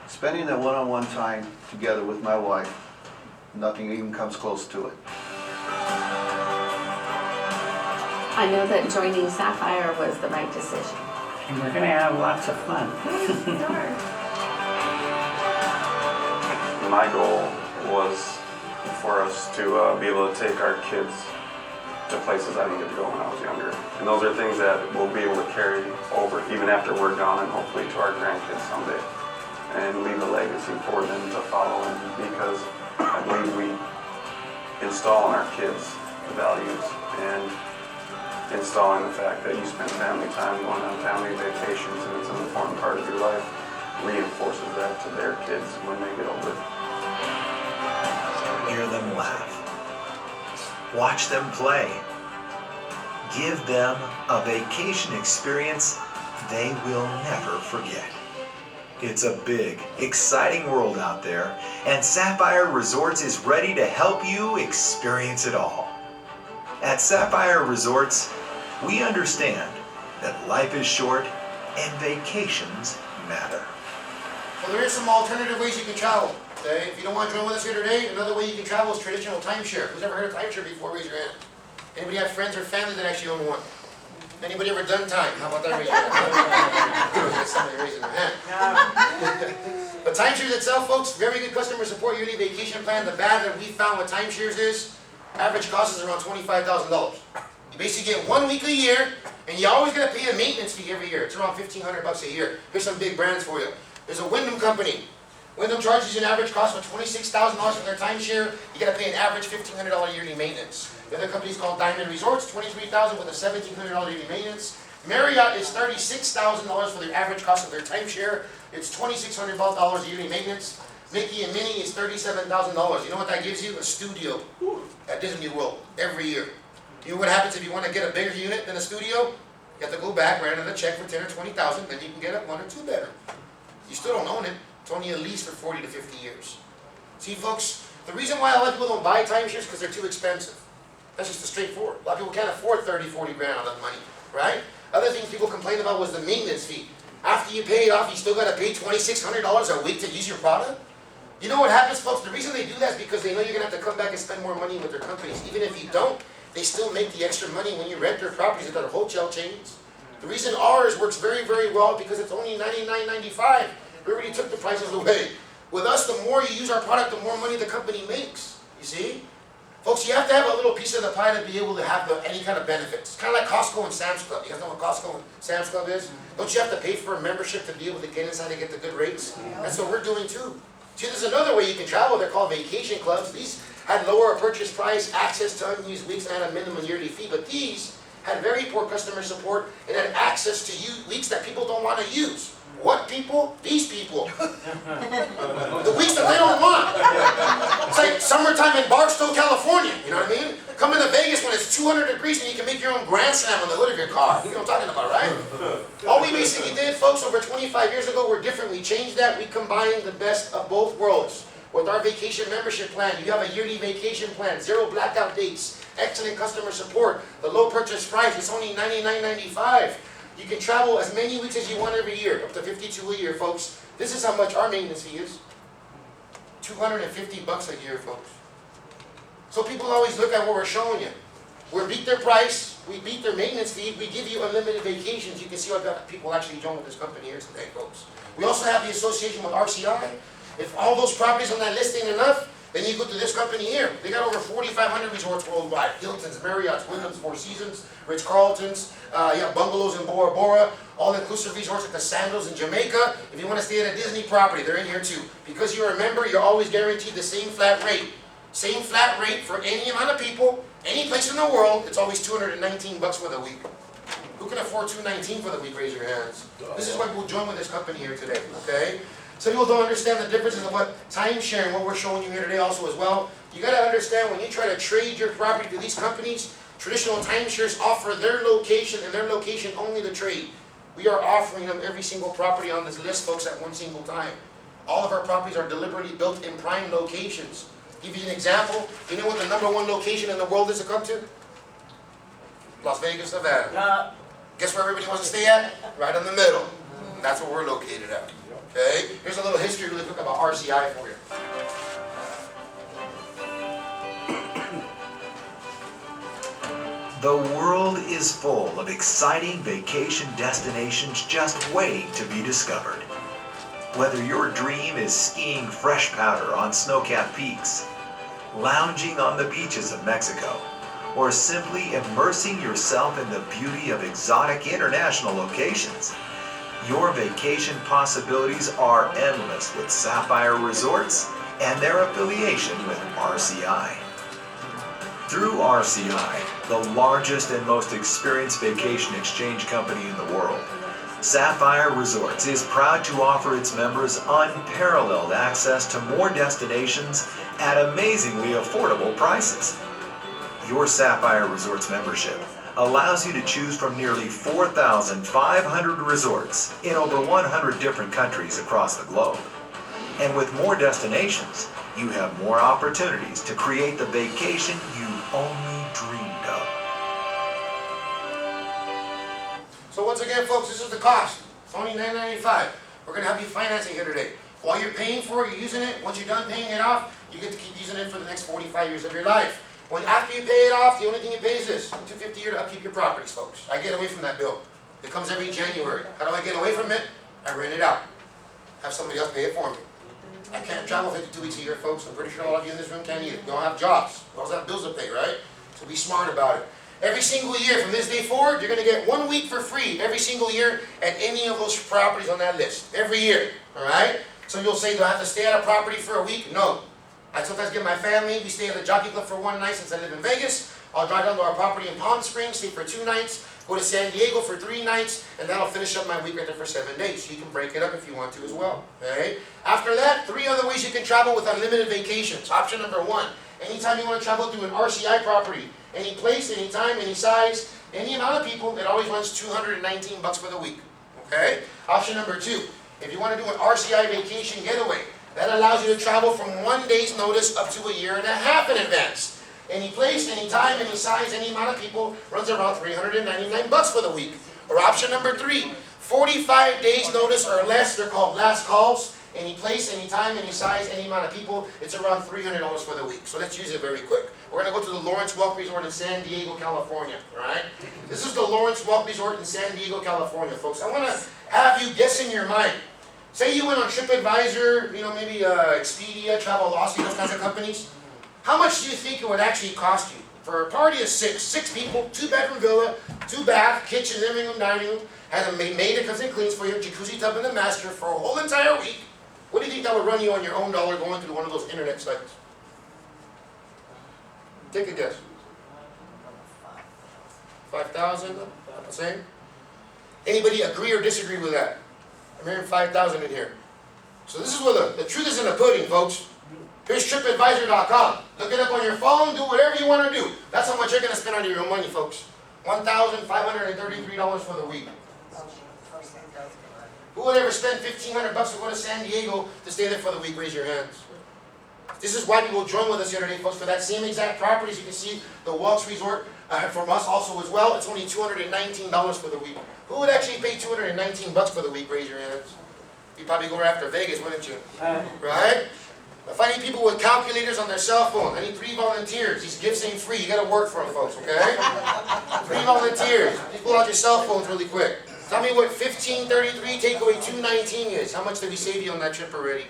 Spending that one-on-one time together with my wife, nothing even comes close to it. I know that joining Sapphire was the right decision. And we're going to have lots of fun. My goal was for us to be able to take our kids to places I didn't get to go when I was younger. And those are things that we'll be able to carry over even after we're gone, and hopefully to our grandkids someday, and leave a legacy for them to follow. And because I believe we install in our kids the values and installing the fact that you spend family time going on family vacations and it's an important part of your life, reinforces that to their kids when they get older. Hear them laugh. Watch them play. Give them a vacation experience they will never forget. It's a big, exciting world out there, and Sapphire Resorts is ready to help you experience it all. At Sapphire Resorts, we understand that life is short and vacations matter. Well, there is some alternative ways you can travel. Okay? If you don't want to join with us here today, another way you can travel is traditional timeshare. Who's ever heard of timeshare before? Raise your hand. Anybody have friends or family that actually own one? Anybody ever done time? How about that? Raise your hand. Somebody raising their hand. But timeshares itself, folks, very good customer support, yearly vacation plan. The bad that we found with timeshares is Average cost is around $25,000. You basically get 1 week a year, and you always gotta pay a maintenance fee every year. It's around $1,500 a year. Here's some big brands for you. There's a Wyndham company. Wyndham charges you an average cost of $26,000 for their timeshare. You gotta pay an average $1,500 yearly maintenance. The other company's called Diamond Resorts, $23,000 with a $1,700 yearly maintenance. Marriott is $36,000 for the average cost of their timeshare. It's $2,600 yearly maintenance. Mickey and Minnie is $37,000. You know what that gives you? A studio at Disney World every year. You know what happens if you want to get a bigger unit than a studio? You have to go back, write another check for 10 or 20,000, then you can get a 1 or 2 bedroom. You still don't own it. It's only a lease for 40 to 50 years. See, folks, the reason why a lot of people don't buy timeshares is because they're too expensive. That's just a straightforward. A lot of people can't afford 30, 40 grand on that money, right? Other things people complain about was the maintenance fee. After you pay it off, you still got to pay $2,600 a week to use your product? You know what happens, folks? The reason they do that is because they know you're going to have to come back and spend more money with their companies. Even if you don't, they still make the extra money when you rent their properties at their hotel chains. The reason ours works very, very well because it's only $99.95. We already took the prices away. With us, the more you use our product, the more money the company makes. You see? Folks, you have to have a little piece of the pie to be able to have any kind of benefits. It's kind of like Costco and Sam's Club. You guys know what Costco and Sam's Club is? Don't you have to pay for a membership to be able to get inside and get the good rates? That's what we're doing too. See, there's another way you can travel. They're called vacation clubs. These had lower purchase price, access to unused weeks, and a minimum yearly fee. But these had very poor customer support and had access to weeks that people don't want to use. What people? These people. The weeks that they don't want. It's like summertime in Barstow, California. You know what I mean? Come into Vegas when it's 200 degrees and you can make your own Grand Slam on the hood of your car. You know what I'm talking about, right? All we basically did, folks, over 25 years ago, we're different. We changed that. We combined the best of both worlds. With our vacation membership plan, you have a yearly vacation plan, 0 blackout dates, excellent customer support, the low purchase price, it's only $99.95. You can travel as many weeks as you want every year, up to 52 a year, folks. This is how much our maintenance fee is. $250 a year, folks. So people always look at what we're showing you. We beat their price, we beat their maintenance fee, we give you unlimited vacations. You can see what people actually join with this company here today, folks. We also have the association with RCI. If all those properties on that list ain't enough, then you go to this company here. They got over 4,500 resorts worldwide. Hilton's, Marriott's, Wyndham's, Four Seasons, Ritz-Carlton's, you have bungalows in Bora Bora, all-inclusive resorts at the Sandals in Jamaica. If you want to stay at a Disney property, they're in here too. Because you're a member, you're always guaranteed the same flat rate. Same flat rate for any amount of people, any place in the world. It's always $219 for the week. Who can afford $219 for the week? Raise your hands. This is why we'll join with this company here today, okay? Some people don't understand the differences of what time sharing, what we're showing you here today also as well. You got to understand when you try to trade your property to these companies, traditional timeshares offer their location and their location only to trade. We are offering them every single property on this list, folks, at one single time. All of our properties are deliberately built in prime locations. Give you an example. You know what the #1 location in the world is to come to? Las Vegas, Nevada. Guess where everybody wants to stay at? Right in the middle. That's where we're located at. Okay? Here's a little history really quick about RCI for you. The world is full of exciting vacation destinations just waiting to be discovered. Whether your dream is skiing fresh powder on snow-capped peaks, lounging on the beaches of Mexico, or simply immersing yourself in the beauty of exotic international locations, your vacation possibilities are endless with Sapphire Resorts and their affiliation with RCI. Through RCI, the largest and most experienced vacation exchange company in the world, Sapphire Resorts is proud to offer its members unparalleled access to more destinations at amazingly affordable prices. Your Sapphire Resorts membership allows you to choose from nearly 4,500 resorts in over 100 different countries across the globe. And with more destinations, you have more opportunities to create the vacation you only dreamed of. So once again, folks, this is the cost. It's only $9.95. We're going to have you financing here today. While you're paying for it, you're using it. Once you're done paying it off, you get to keep using it for the next 45 years of your life. When after you pay it off, the only thing you pay is this, $250 a year to upkeep your properties, folks. I get away from that bill. It comes every January. How do I get away from it? I rent it out. Have somebody else pay it for me. I can't travel 52 weeks a year, folks. I'm pretty sure all of you in this room can't either. We all have jobs. We also have bills to pay, right? So be smart about it. Every single year from this day forward, you're going to get 1 week for free every single year at any of those properties on that list. Every year, all right? So you'll say, do I have to stay at a property for a week? No. I sometimes get my family, we stay at the Jockey Club for 1 night since I live in Vegas. I'll drive down to our property in Palm Springs, stay for 2 nights, go to San Diego for 3 nights, and that'll finish up my week right there for 7 days. So you can break it up if you want to as well, okay? After that, 3 other ways you can travel with unlimited vacations. Option number 1, anytime you want to travel through an RCI property, any place, any time, any size, any amount of people, it always runs $219 for the week, okay? Option number 2, if you want to do an RCI vacation getaway, that allows you to travel from 1 day's notice up to 1.5 years in advance. Any place, any time, any size, any amount of people runs around $399 for the week. Or option number 3, 45 days notice or less, they're called last calls. Any place, any time, any size, any amount of people, it's around $300 for the week. So let's use it very quick. We're going to go to the Lawrence Welk Resort in San Diego, California, all right? This is the Lawrence Welk Resort in San Diego, California, folks. I want to have you guess in your mind. Say you went on TripAdvisor, maybe Expedia, Travelocity, those kinds of companies. How much do you think it would actually cost you? For a party of 6 people, 2-bedroom villa, 2 bath, kitchen, living room, dining room, had a maid that comes and cleans for you, jacuzzi tub in the master for a whole entire week. What do you think that would run you on your own dollar going through one of those internet sites? Take a guess. 5,000? The same? Anybody agree or disagree with that? I'm hearing 5,000 in here. So this is where the truth is in the pudding, folks. Here's TripAdvisor.com. Look it up on your phone, do whatever you want to do. That's how much you're going to spend on your own money, folks. $1,533 for the week. Who would ever spend $1,500 to go to San Diego to stay there for the week? Raise your hands. This is why people joined with us the other day, folks, for that same exact properties. You can see the Welks Resort from us also as well. It's only $219 for the week. Who would actually pay $219 for the week? Raise your hands. You'd probably go after Vegas, wouldn't you? Right? I need people with calculators on their cell phone. I need 3 volunteers. These gifts ain't free. You got to work for them, folks, okay? 3 volunteers. Just pull out your cell phones really quick. Tell me what 1533 take away 219 is. How much did we save you on that trip already?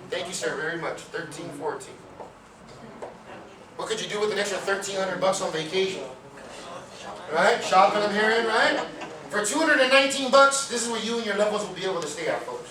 Thank you, sir, very much. 1314. What could you do with an extra $1,300 on vacation? Right? Shopping, I'm hearing, right? For $219, this is where you and your loved ones will be able to stay at, folks.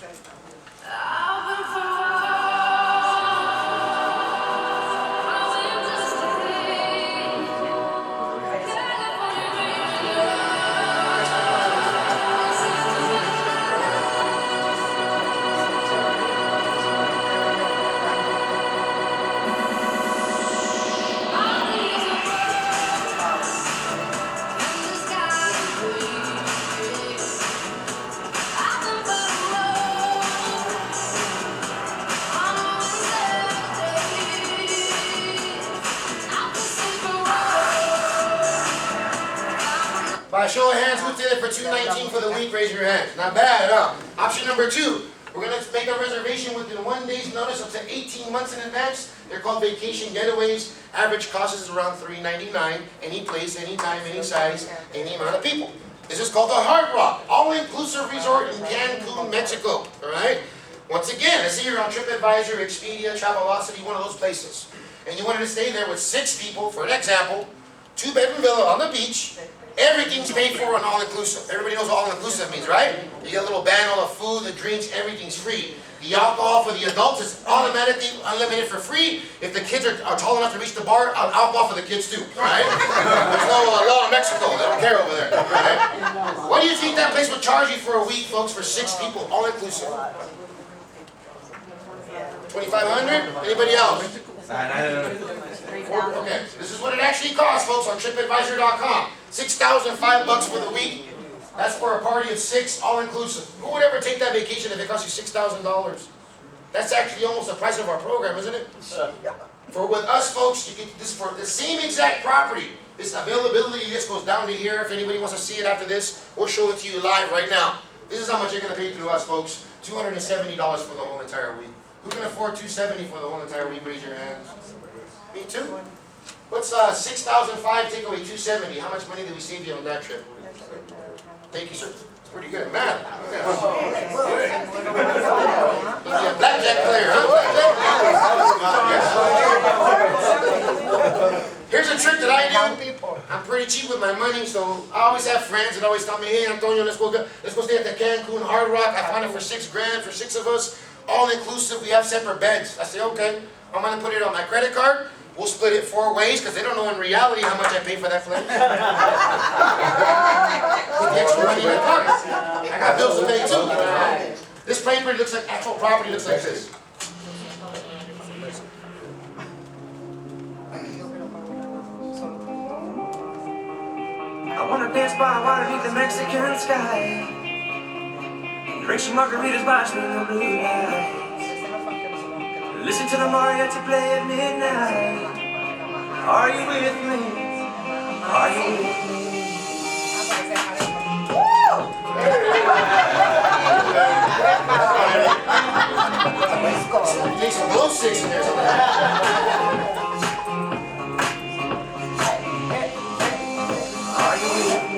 By a show of hands, who did it for $219 for the week? Raise your hands. Not bad, huh? Option number 2. We're going to make a reservation within 1 day's notice up to 18 months in advance. They're called vacation getaways. Average cost is around $399. Any place, any time, any size, any amount of people. This is called the Hard Rock, all-inclusive resort in Cancun, Mexico. All right? Once again, let's say you're on TripAdvisor, Expedia, Travelocity, one of those places. And you wanted to stay there with 6 people, for an example, 2-bedroom villa on the beach. Everything's paid for on all-inclusive. Everybody knows what all-inclusive means, right? You get a little band, all the food, the drinks, everything's free. The alcohol for the adults is automatically unlimited for free. If the kids are tall enough to reach the bar, alcohol for the kids too, right? There's no law in Mexico. They don't care over there, right? What do you think that place would charge you for a week, folks, for 6 people, all-inclusive? $2,500? Anybody else? Okay, this is what it actually costs, folks, on TripAdvisor.com. $6,005 for the week. That's for a party of 6, all-inclusive. Who would ever take that vacation if it cost you $6,000? That's actually almost the price of our program, isn't it? For with us, folks, you get this for the same exact property. This availability just goes down to here. If anybody wants to see it after this, we'll show it to you live right now. This is how much you're going to pay through us, folks. $270 for the whole entire week. Who can afford $270 for the whole entire week? Raise your hands. Me too. What's $6,005 take away $270? How much money did we save you on that trip? Thank you, sir. Pretty good at math. He's a blackjack player, huh? Here's a trick that I do. I'm pretty cheap with my money, so I always have friends that always tell me, hey, Antonio, let's go stay at the Cancun Hard Rock. I found it for $6,000 for 6 of us, all inclusive. We have separate beds. I say, okay, I'm gonna put it on my credit card. We'll split it 4 ways because they don't know in reality how much I pay for that place. Put the extra money in my pocket. I got bills to pay too. This paper looks like actual property. Looks like this. I wanna dance by water beneath the Mexican sky. Drink some margaritas by the blue lights. Listen to the mariachi play at midnight. Are you with me? Are you with me? Need some glow sticks in there. Are you with me?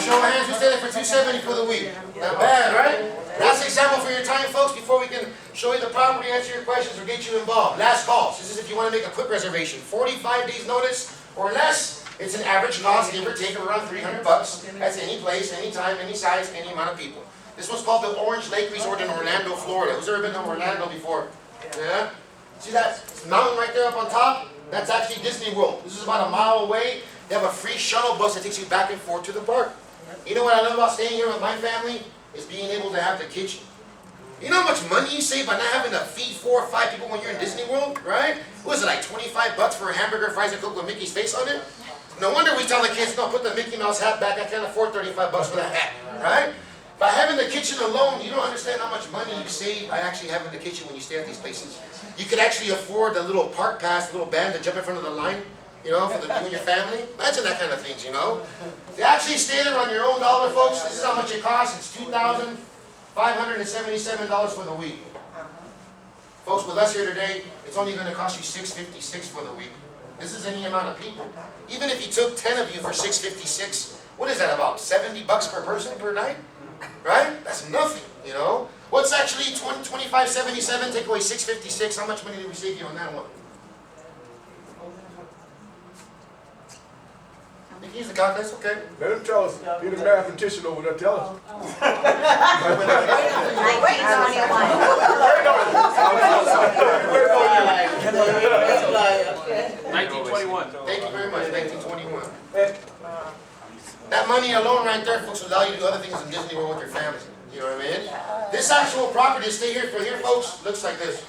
Show of hands, who's there for $270 for the week? Not bad, right? Last example for your time, folks, before we can show you the property, answer your questions, or get you involved. Last call. This is if you want to make a quick reservation. 45 days notice or less. It's an average cost, give or take, of around $300. That's any place, any time, any size, any amount of people. This one's called the Orange Lake Resort in Orlando, Florida. Who's ever been to Orlando before? Yeah? See that mountain right there up on top? That's actually Disney World. This is about a mile away. They have a free shuttle bus that takes you back and forth to the park. You know what I love about staying here with my family? Is being able to have the kitchen. You know how much money you save by not having to feed 4 or 5 people when you're in Disney World, right? What is it, like $25 for a hamburger, fries, and Coke with Mickey's face on it? No wonder we tell the kids, no, put the Mickey Mouse hat back. I can't afford $35 for that hat, right? By having the kitchen alone, you don't understand how much money you save by actually having the kitchen when you stay at these places. You could actually afford the little park pass, the little band to jump in front of the line. You know, for you and your family. Imagine that kind of things, you know. To actually stay there on your own dollar, folks, this is how much it costs. It's $2,577 for the week. Folks, with us here today, it's only going to cost you $656 for the week. This is any amount of people. Even if you took 10 of you for $656, what is that, about $70 per person per night? Right? That's nothing, you know. What's actually $25.77, take away $656, how much money did we save you on that one? He's the guy, that's okay. Let him tell us. He's the mathematician over there. Tell us. 1921. Thank you very much, 1921. That money alone right there, folks, will allow you to do other things in Disney World with your family. You know what I mean? This actual property to stay here for here, folks, looks like this.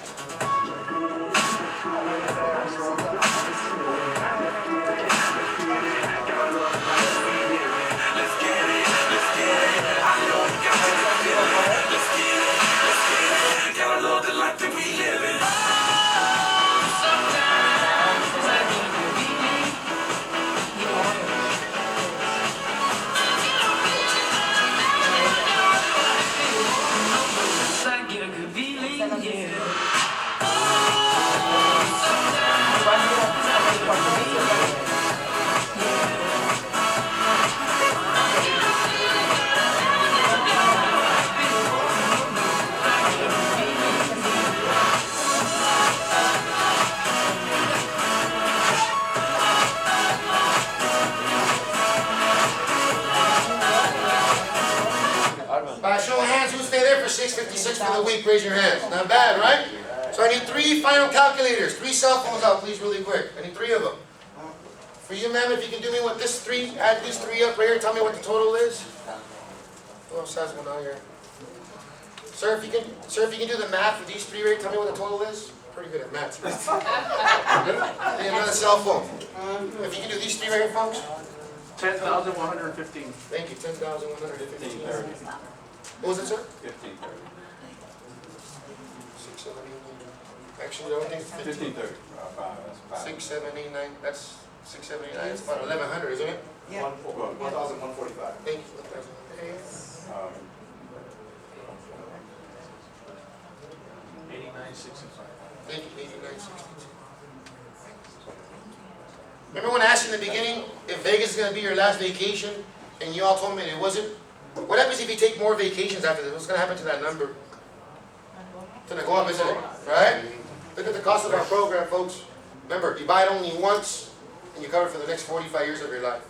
By a show of hands, who stay there for $656 for the week? Raise your hands. Not bad, right? So I need 3 final calculators. 3 cell phones out, please, really quick. I need 3 of them. For you, ma'am, if you can do me with this 3, add these 3 up right here. Tell me what the total is. Who else has one out here? Sir, if you can do the math for these 3 right, tell me what the total is. Pretty good at math. Need another cell phone. If you can do these 3 right here, folks. 10,115. Thank you. 10,115. What was it, sir? 1530. 6, 7, 8, 9. Actually, I don't think it's 1530. 6, 7, 8, 9, that's 6, 7, 8, 9, it's about 1100, isn't it? Yeah. 1,145. Thank you. 1,000. 8965. Thank you, 8962. Remember when I asked in the beginning if Vegas is going to be your last vacation, and you all told me it wasn't? What happens if you take more vacations after this? What's going to happen to that number? It's going to go up, isn't it? Right? Look at the cost of our program, folks. Remember, you buy it only once, and you cover it for the next 45 years of your life.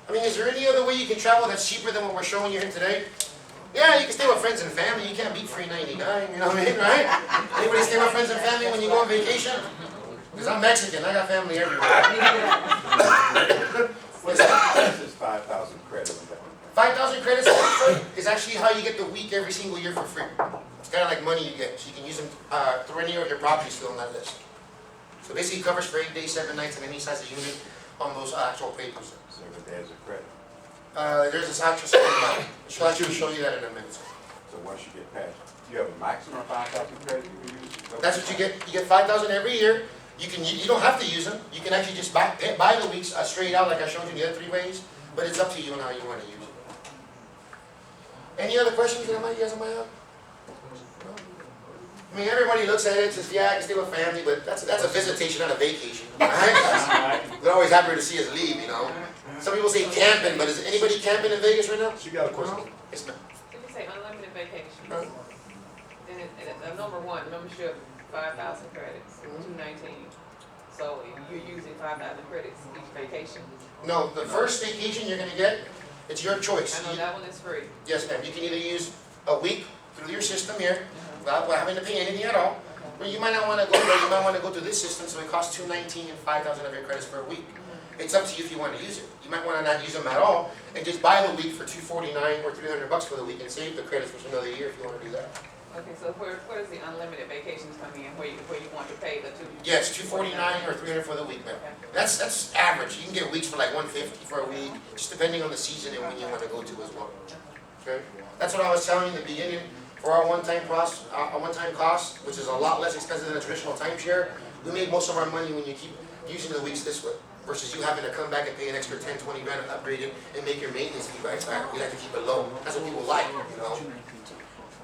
I mean, is there any other way you can travel that's cheaper than what we're showing you here today? Yeah, you can stay with friends and family. You can't beat $3.99, you know what I mean, right? Anybody stay with friends and family when you go on vacation? Because I'm Mexican, I got family everywhere. What's that? This is 5,000 credits. 5,000 credits is actually how you get the week every single year for free. It's kind of like money you get, so you can use them through any of your properties still on that list. So basically it covers for 8 days, 7 nights, and any size of unit on those actual papers. So there's a credit. There's this actual system amount. She'll actually show you that in a minute. So once you get past, you have a maximum of 5,000 credits you can use? That's what you get. You get 5,000 every year. You don't have to use them. You can actually just buy the weeks straight out like I showed you the other 3 ways. But it's up to you on how you want to use it. Any other questions that you guys might have? No? I mean, everybody looks at it and says, yeah, I can stay with family, but that's a visitation, not a vacation. Right? They're always happy to see us leave, you know. Some people say camping, but is anybody camping in Vegas right now? She got a question. It's not. If you say unlimited vacation, and number one, membership, 5,000 credits, 219. So you're using 5,000 credits each vacation? No, the first vacation you're going to get, it's your choice. I know that one is free. Yes, ma'am. You can either use a week through your system here, without having to pay anything at all, or you might not want to go there. You might want to go to this system, so it costs $219 and 5,000 of your credits per week. It's up to you if you want to use it. You might want to not use them at all and just buy the week for $249 or $300 for the week and save the credits for another year if you want to do that. Okay, so where does the unlimited vacations come in? Where you want to pay the two? Yeah, it's $249 or $300 for the week, ma'am. That's average. You can get weeks for like $150 for a week, just depending on the season and when you want to go to as well. Okay, that's what I was telling you in the beginning. For our one-time cost, which is a lot less expensive than a traditional timeshare, we make most of our money when you keep using the weeks this way, versus you having to come back and pay an extra 10, 20 grand and upgrade it and make your maintenance fee right back. We like to keep it low. That's what people like, you know.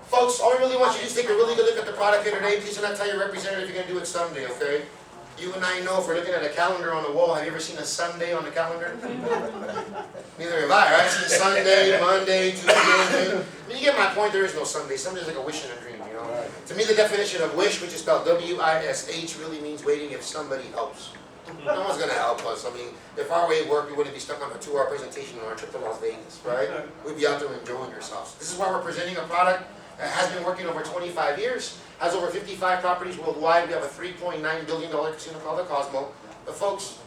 Folks, all I really want you to do is take a really good look at the product here today. Please do not tell your representative you're going to do it someday, okay? You and I know if we're looking at a calendar on the wall, have you ever seen a Sunday on the calendar? Neither have I, right? I've seen Sunday, Monday, Tuesday. I mean, you get my point, there is no Sunday. Sunday's like a wish and a dream, you know? To me, the definition of wish, which is spelled W-I-S-H, really means waiting if somebody helps. No one's going to help us. I mean, if our way worked, we wouldn't be stuck on a 2-hour presentation on our trip to Las Vegas, right? We'd be out there enjoying ourselves. This is why we're presenting a product that has been working over 25 years, has over 55 properties worldwide. We have a $3.9 billion casino called the Cosmo. But folks,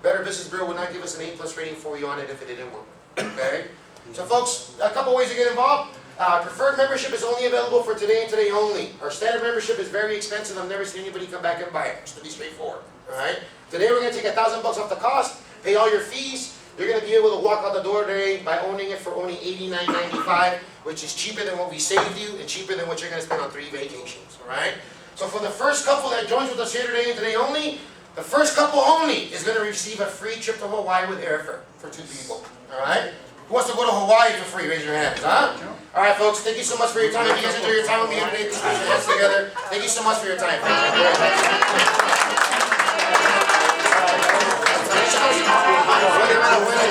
Better Business Bureau would not give us an A+ rating for you on it if it didn't work, okay? So folks, a couple ways to get involved. Preferred membership is only available for today and today only. Our standard membership is very expensive. I've never seen anybody come back and buy it, just to be straightforward, all right? Today we're going to take $1,000 off the cost, pay all your fees. You're going to be able to walk out the door today by owning it for only $89.95, which is cheaper than what we saved you and cheaper than what you're going to spend on 3 vacations, all right? So for the first couple that joins with us here today and today only, the first couple only is going to receive a free trip to Hawaii with airfare for 2 people, all right? Who wants to go to Hawaii for free? Raise your hands, huh? All right, folks, thank you so much for your time. If you guys enjoy your time with me here today, please put your hands together. Thank you so much for your time. Thank you.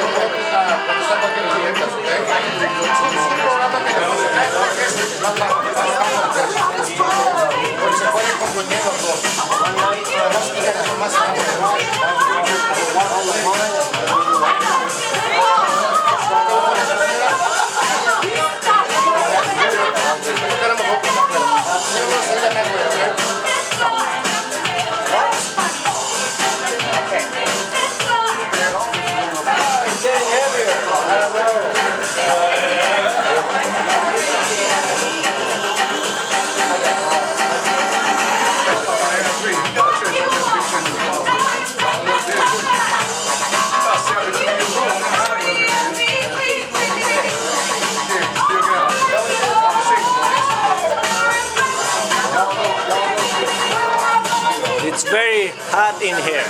hot in here.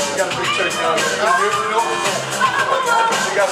You got a big church now. You got